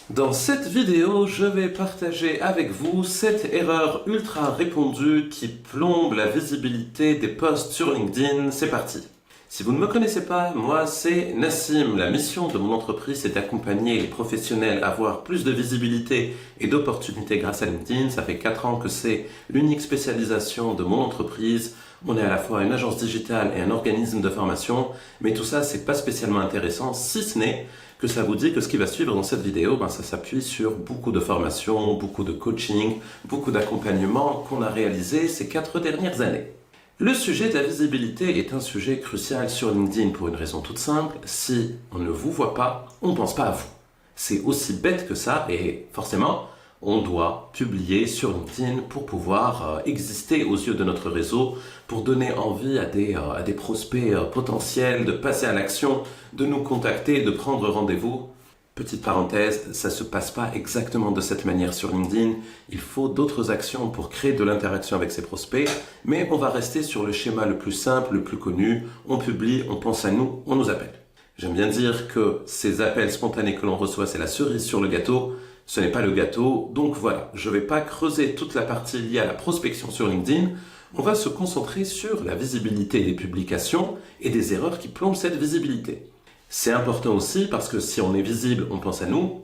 Dans cette vidéo, je vais partager avec vous 7 erreurs ultra répandues qui plombent la visibilité des posts sur LinkedIn. C'est parti! Si vous ne me connaissez pas, moi c'est Nassim. La mission de mon entreprise est d'accompagner les professionnels à avoir plus de visibilité et d'opportunités grâce à LinkedIn. Ça fait 4 ans que c'est l'unique spécialisation de mon entreprise. On est à la fois une agence digitale et un organisme de formation, mais tout ça c'est pas spécialement intéressant si ce n'est que ça vous dit que ce qui va suivre dans cette vidéo, ça s'appuie sur beaucoup de formations, beaucoup de coaching, beaucoup d'accompagnement qu'on a réalisé ces 4 dernières années. Le sujet de la visibilité est un sujet crucial sur LinkedIn pour une raison toute simple. Si on ne vous voit pas, on ne pense pas à vous. C'est aussi bête que ça et forcément, on doit publier sur LinkedIn pour pouvoir exister aux yeux de notre réseau, pour donner envie à des prospects potentiels de passer à l'action, de nous contacter, de prendre rendez-vous. Petite parenthèse, ça ne se passe pas exactement de cette manière sur LinkedIn. Il faut d'autres actions pour créer de l'interaction avec ses prospects, mais on va rester sur le schéma le plus simple, le plus connu. On publie, on pense à nous, on nous appelle. J'aime bien dire que ces appels spontanés que l'on reçoit, c'est la cerise sur le gâteau. Ce n'est pas le gâteau, donc voilà, je ne vais pas creuser toute la partie liée à la prospection sur LinkedIn. On va se concentrer sur la visibilité des publications et des erreurs qui plombent cette visibilité. C'est important aussi parce que si on est visible, on pense à nous.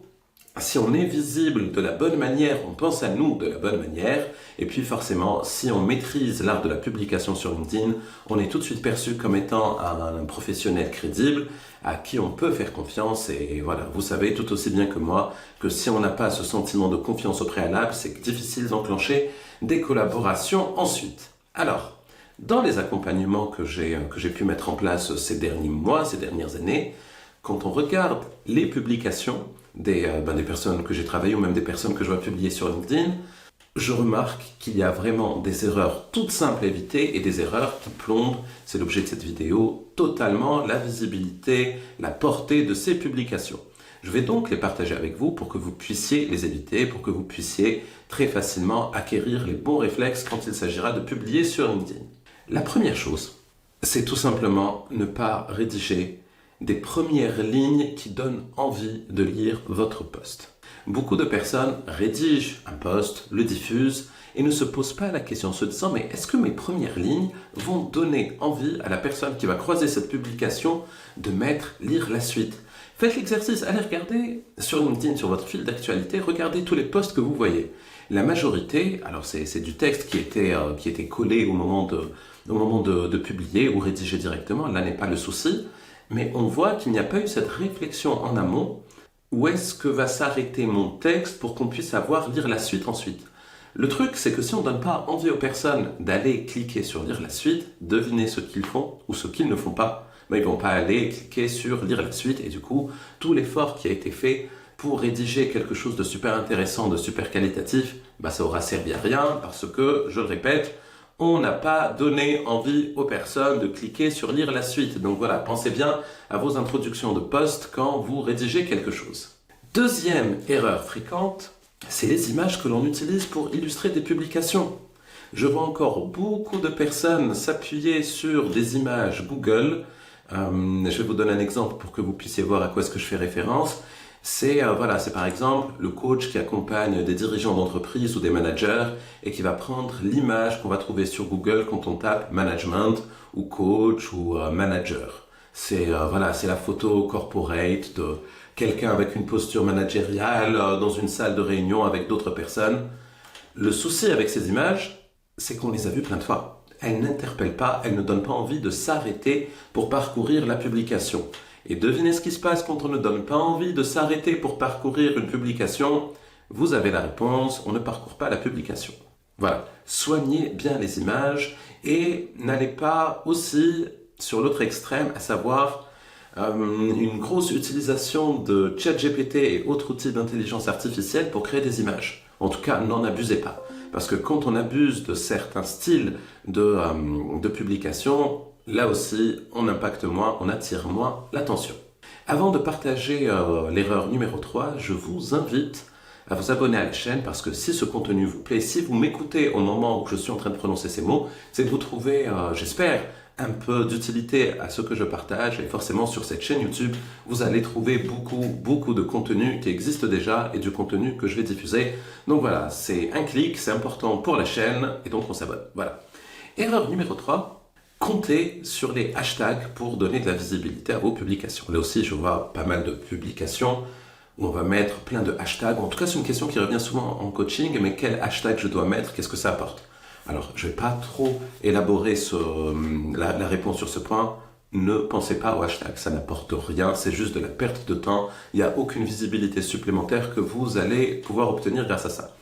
Si on est visible de la bonne manière, on pense à nous de la bonne manière. Et puis forcément, si on maîtrise l'art de la publication sur LinkedIn, on est tout de suite perçu comme étant un professionnel crédible à qui on peut faire confiance. Et voilà, vous savez tout aussi bien que moi que si on n'a pas ce sentiment de confiance au préalable, c'est difficile d'enclencher des collaborations ensuite. Alors, dans les accompagnements que j'ai pu mettre en place ces derniers mois, ces dernières années, quand on regarde les publications des personnes que j'ai travaillées ou même des personnes que je vois publier sur LinkedIn, je remarque qu'il y a vraiment des erreurs toutes simples à éviter et des erreurs qui plombent, c'est l'objet de cette vidéo, totalement la visibilité, la portée de ces publications. Je vais donc les partager avec vous pour que vous puissiez les éviter, pour que vous puissiez très facilement acquérir les bons réflexes quand il s'agira de publier sur LinkedIn. La première chose, c'est tout simplement ne pas rédiger des premières lignes qui donnent envie de lire votre post. Beaucoup de personnes rédigent un post, le diffusent et ne se posent pas la question en se disant « mais est-ce que mes premières lignes vont donner envie à la personne qui va croiser cette publication de lire la suite ?» Faites l'exercice, allez regarder sur LinkedIn, sur votre fil d'actualité, regardez tous les posts que vous voyez. La majorité, alors c'est du texte qui était collé au moment de publier ou rédigé directement, là n'est pas le souci, mais on voit qu'il n'y a pas eu cette réflexion en amont. Où est-ce que va s'arrêter mon texte pour qu'on puisse lire la suite ensuite? Le truc, c'est que si on ne donne pas envie aux personnes d'aller cliquer sur lire la suite, devinez ce qu'ils font ou ce qu'ils ne font pas. Ils ne vont pas aller cliquer sur lire la suite et du coup, tout l'effort qui a été fait pour rédiger quelque chose de super intéressant, de super qualitatif, ça aura servi à rien parce que, je le répète, on n'a pas donné envie aux personnes de cliquer sur lire la suite. Donc voilà, pensez bien à vos introductions de posts quand vous rédigez quelque chose. Deuxième erreur fréquente, c'est les images que l'on utilise pour illustrer des publications. Je vois encore beaucoup de personnes s'appuyer sur des images Google. Je vais vous donner un exemple pour que vous puissiez voir à quoi est-ce que je fais référence. C'est par exemple le coach qui accompagne des dirigeants d'entreprise ou des managers et qui va prendre l'image qu'on va trouver sur Google quand on tape management ou coach ou manager. C'est la photo corporate de quelqu'un avec une posture managériale dans une salle de réunion avec d'autres personnes. Le souci avec ces images, c'est qu'on les a vues plein de fois. Elles n'interpellent pas, elles ne donnent pas envie de s'arrêter pour parcourir la publication. Et devinez ce qui se passe quand on ne donne pas envie de s'arrêter pour parcourir une publication. Vous avez la réponse, on ne parcourt pas la publication. Voilà, soignez bien les images et n'allez pas aussi sur l'autre extrême, à savoir une grosse utilisation de ChatGPT et autres outils d'intelligence artificielle pour créer des images. En tout cas, n'en abusez pas. Parce que quand on abuse de certains styles de publication, là aussi, on impacte moins, on attire moins l'attention. Avant de partager l'erreur numéro 3, je vous invite à vous abonner à la chaîne parce que si ce contenu vous plaît, si vous m'écoutez au moment où je suis en train de prononcer ces mots, c'est que vous trouvez, j'espère, un peu d'utilité à ce que je partage, et forcément sur cette chaîne YouTube, vous allez trouver beaucoup de contenu qui existe déjà et du contenu que je vais diffuser. Donc voilà, c'est un clic, c'est important pour la chaîne, et donc on s'abonne. Voilà. Erreur numéro 3, comptez sur les hashtags pour donner de la visibilité à vos publications. Là aussi, je vois pas mal de publications où on va mettre plein de hashtags. En tout cas, c'est une question qui revient souvent en coaching, mais quel hashtag je dois mettre, qu'est-ce que ça apporte? Alors, je ne vais pas trop élaborer la réponse sur ce point. Ne pensez pas au hashtag, ça n'apporte rien, c'est juste de la perte de temps. Il n'y a aucune visibilité supplémentaire que vous allez pouvoir obtenir grâce à ça.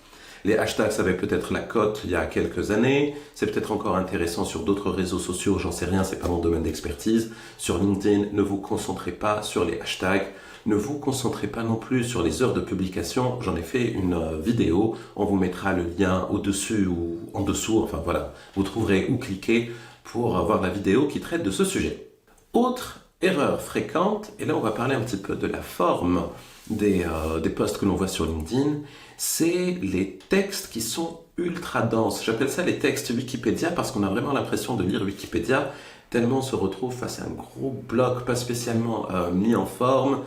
Les hashtags, ça avait peut-être la cote il y a quelques années. C'est peut-être encore intéressant sur d'autres réseaux sociaux, j'en sais rien, c'est pas mon domaine d'expertise. Sur LinkedIn, ne vous concentrez pas sur les hashtags. Ne vous concentrez pas non plus sur les heures de publication. J'en ai fait une vidéo. On vous mettra le lien au-dessus ou en dessous. Enfin voilà, vous trouverez où cliquer pour voir la vidéo qui traite de ce sujet. Autre erreur fréquente, et là on va parler un petit peu de la forme des posts que l'on voit sur LinkedIn, c'est les textes qui sont ultra denses. J'appelle ça les textes Wikipédia parce qu'on a vraiment l'impression de lire Wikipédia, tellement on se retrouve face à un gros bloc, pas spécialement mis en forme,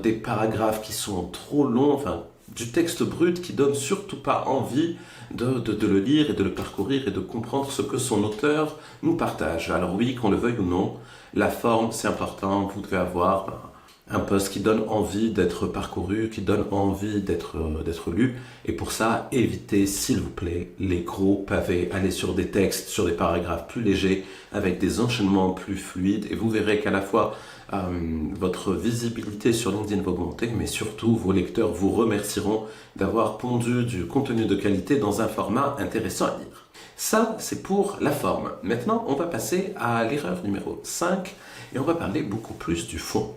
des paragraphes qui sont trop longs, enfin du texte brut qui donne surtout pas envie de le lire et de le parcourir et de comprendre ce que son auteur nous partage. Alors oui, qu'on le veuille ou non, la forme c'est important, vous devez avoir un post qui donne envie d'être parcouru, qui donne envie d'être lu. Et pour ça, évitez, s'il vous plaît, les gros pavés. Allez sur des textes, sur des paragraphes plus légers, avec des enchaînements plus fluides. Et vous verrez qu'à la fois, votre visibilité sur LinkedIn va augmenter, mais surtout, vos lecteurs vous remercieront d'avoir pondu du contenu de qualité dans un format intéressant à lire. Ça, c'est pour la forme. Maintenant, on va passer à l'erreur numéro 5, et on va parler beaucoup plus du fond.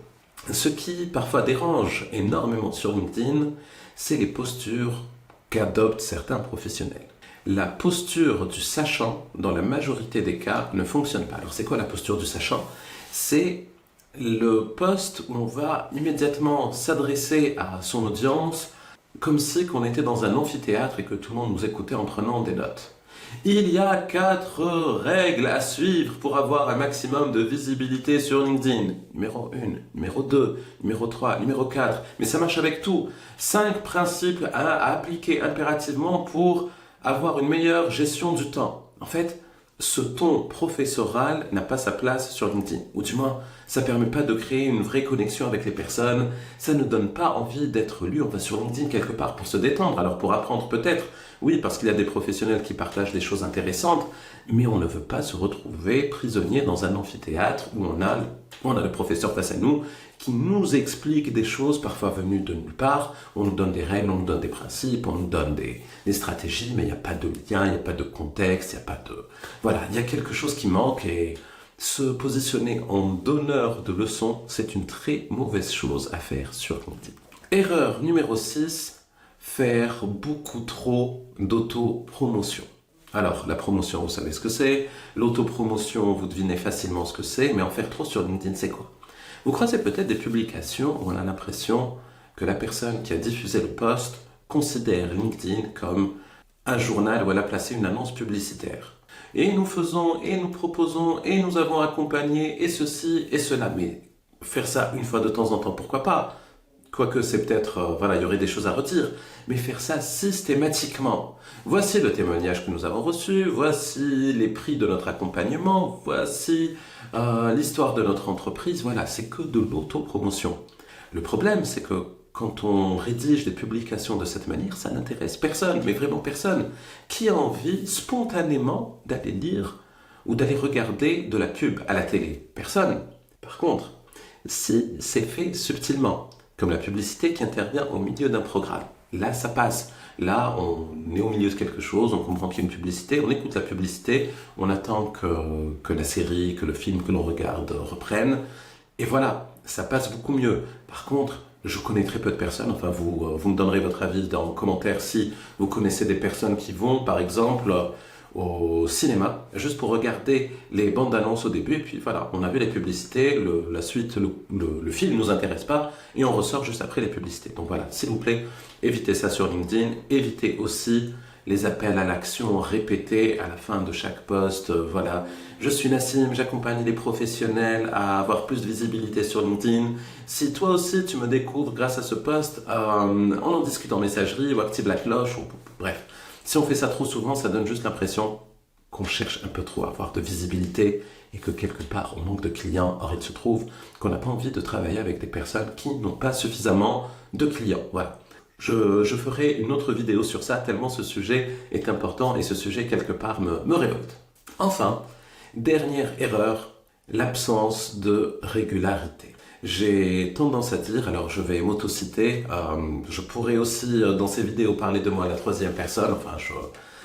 Ce qui parfois dérange énormément sur LinkedIn, c'est les postures qu'adoptent certains professionnels. La posture du sachant, dans la majorité des cas, ne fonctionne pas. Alors c'est quoi la posture du sachant? C'est le post où on va immédiatement s'adresser à son audience comme si on était dans un amphithéâtre et que tout le monde nous écoutait en prenant des notes. Il y a 4 règles à suivre pour avoir un maximum de visibilité sur LinkedIn. Numéro 1, numéro 2, numéro 3, numéro 4. Mais ça marche avec tout. 5 principes à appliquer impérativement pour avoir une meilleure gestion du temps. En fait, ce ton professoral n'a pas sa place sur LinkedIn. Ou du moins, ça ne permet pas de créer une vraie connexion avec les personnes. Ça ne donne pas envie d'être lu. On va sur LinkedIn quelque part pour se détendre. Alors pour apprendre peut-être, oui, parce qu'il y a des professionnels qui partagent des choses intéressantes, mais on ne veut pas se retrouver prisonnier dans un amphithéâtre où on a le professeur face à nous qui nous explique des choses parfois venues de nulle part. On nous donne des règles, on nous donne des principes, on nous donne des stratégies, mais il n'y a pas de lien, il n'y a pas de contexte, il n'y a pas de... Voilà, il y a quelque chose qui manque et se positionner en donneur de leçons, c'est une très mauvaise chose à faire sur LinkedIn. Erreur numéro 6, faire beaucoup trop d'auto-promotion. Alors, la promotion, vous savez ce que c'est. L'autopromotion, vous devinez facilement ce que c'est. Mais en faire trop sur LinkedIn, c'est quoi? Vous croisez peut-être des publications où on a l'impression que la personne qui a diffusé le post considère LinkedIn comme un journal où elle a placé une annonce publicitaire. Et nous faisons, et nous proposons, et nous avons accompagné, et ceci, et cela. Mais faire ça une fois de temps en temps, pourquoi pas? Quoique c'est peut-être, il y aurait des choses à redire, mais faire ça systématiquement. Voici le témoignage que nous avons reçu, voici les prix de notre accompagnement, voici l'histoire de notre entreprise, voilà, c'est que de l'autopromotion. Le problème, c'est que quand on rédige des publications de cette manière, ça n'intéresse personne, mais vraiment personne. Qui a envie spontanément d'aller lire ou d'aller regarder de la pub à la télé? Personne. Par contre, si c'est fait subtilement, comme la publicité qui intervient au milieu d'un programme. Là, ça passe. Là, on est au milieu de quelque chose, on comprend qu'il y a une publicité, on écoute la publicité, on attend que la série, que le film que l'on regarde reprenne. Et voilà, ça passe beaucoup mieux. Par contre, je connais très peu de personnes, enfin vous me donnerez votre avis dans les commentaires si vous connaissez des personnes qui vont, par exemple, au cinéma, juste pour regarder les bandes annonces au début, et puis voilà, on a vu les publicités, la suite, le film ne nous intéresse pas, et on ressort juste après les publicités. Donc voilà, s'il vous plaît, évitez ça sur LinkedIn, évitez aussi les appels à l'action répétés à la fin de chaque post. Voilà, je suis Nassim, j'accompagne les professionnels à avoir plus de visibilité sur LinkedIn. Si toi aussi tu me découvres grâce à ce post, on en discute en messagerie ou active la cloche, ou, bref. Si on fait ça trop souvent, ça donne juste l'impression qu'on cherche un peu trop à avoir de visibilité et que quelque part on manque de clients. Or il se trouve qu'on n'a pas envie de travailler avec des personnes qui n'ont pas suffisamment de clients. Voilà. Je ferai une autre vidéo sur ça tellement ce sujet est important et ce sujet quelque part me révolte. Enfin, dernière erreur, l'absence de régularité. J'ai tendance à dire, alors je vais m'autociter, je pourrais aussi dans ces vidéos parler de moi à la troisième personne, enfin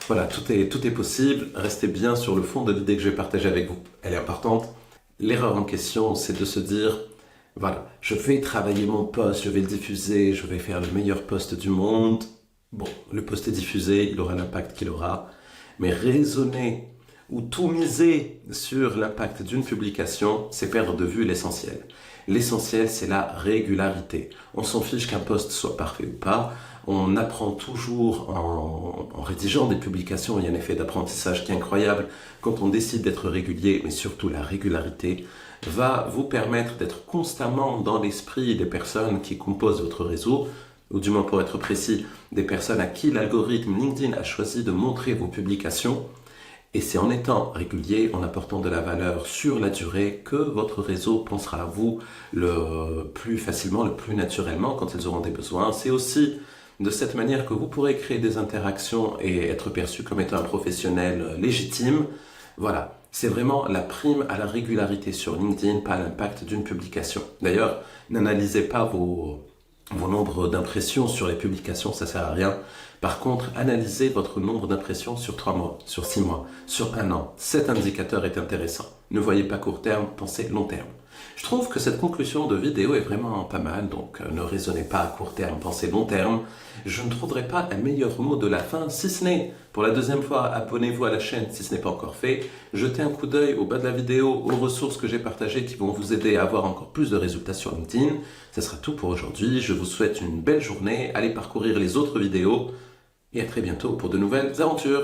voilà, tout est possible, restez bien sur le fond de l'idée que je vais partager avec vous, elle est importante. L'erreur en question, c'est de se dire, voilà, je vais travailler mon post, je vais le diffuser, je vais faire le meilleur post du monde. Bon, le post est diffusé, il aura l'impact qu'il aura, mais raisonner ou tout miser sur l'impact d'une publication, c'est perdre de vue l'essentiel. L'essentiel, c'est la régularité. On s'en fiche qu'un post soit parfait ou pas. On apprend toujours en rédigeant des publications. Il y a un effet d'apprentissage qui est incroyable quand on décide d'être régulier, mais surtout la régularité va vous permettre d'être constamment dans l'esprit des personnes qui composent votre réseau, ou du moins pour être précis, des personnes à qui l'algorithme LinkedIn a choisi de montrer vos publications. Et c'est en étant régulier, en apportant de la valeur sur la durée, que votre réseau pensera à vous le plus facilement, le plus naturellement quand ils auront des besoins. C'est aussi de cette manière que vous pourrez créer des interactions et être perçu comme étant un professionnel légitime. Voilà, c'est vraiment la prime à la régularité sur LinkedIn, pas l'impact d'une publication. D'ailleurs, n'analysez pas vos nombres d'impressions sur les publications, ça sert à rien. Par contre, analysez votre nombre d'impressions sur 3 mois, sur 6 mois, sur 1 an. Cet indicateur est intéressant. Ne voyez pas court terme, pensez long terme. Je trouve que cette conclusion de vidéo est vraiment pas mal, donc ne raisonnez pas à court terme, pensez long terme. Je ne trouverai pas un meilleur mot de la fin, si ce n'est, pour la deuxième fois, abonnez-vous à la chaîne si ce n'est pas encore fait. Jetez un coup d'œil au bas de la vidéo aux ressources que j'ai partagées qui vont vous aider à avoir encore plus de résultats sur LinkedIn. Ce sera tout pour aujourd'hui. Je vous souhaite une belle journée. Allez parcourir les autres vidéos et à très bientôt pour de nouvelles aventures.